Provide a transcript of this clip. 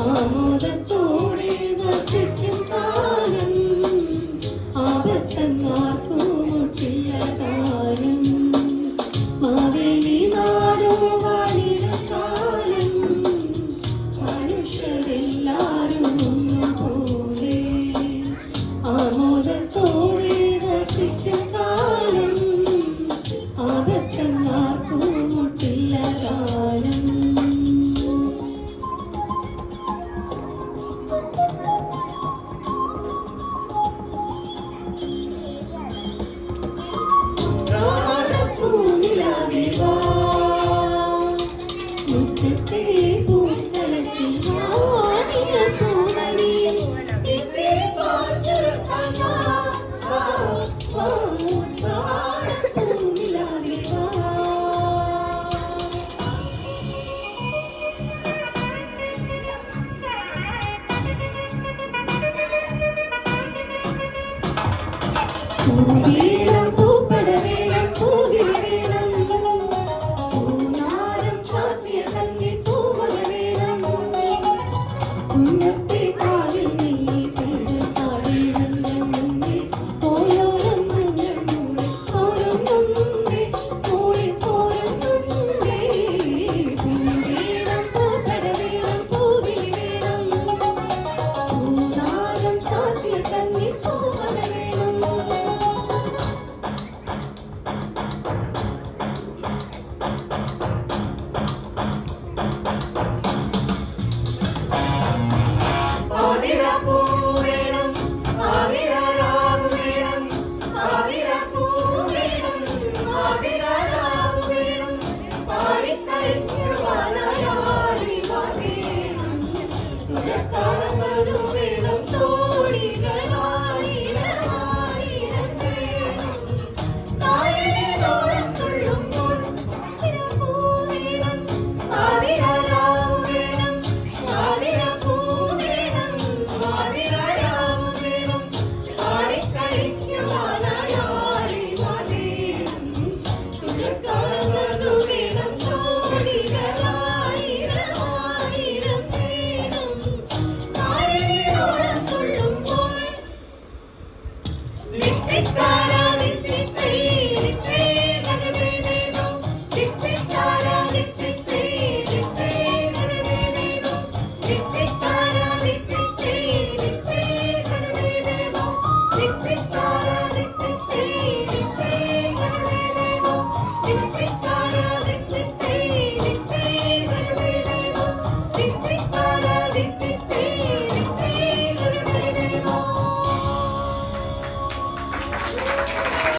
ആമോദത്തോടെ വസിക്കും കാലം ആപത്തങ്ങാർക്കും മുട്ടില്ല കാലം മാവേലി നാടോ വാണിട കാലം മനുഷ്യരെല്ലാരും ഒന്നുപോലെ ആമോദത്തോടെ വസിക്കും കാലം ആപത്തങ്ങാർക്കും മുട്ടില്ല കാലം മുറ്റത്തെ പൂത്തലത്തിൽ വാടിയ പൂവരിയിൽ ഇത്തിരി പാച്ചുറക്കാൻ പൂനിലാവേ വാ പൂവീണം പൂപ്പട വേണം പൂവിള വേണം പൂനാരം ചാത്തിയ തങ്ങി പൂവള വേണം കുഞ്ഞത്തെ കാവിൽ നെല്ലി തേട് താടി നന്ദി പോയോരം മഞ്ഞൾ മൂടി പോരുന്നുണ്ടേ മൂടി പോരുന്നുണ്ടേ പൂവീണം പൂപ്പട വേണം പൂവിള വേണം പൂനാരം ചാത്തിയ തങ്ങി പൂവള വേണം Tick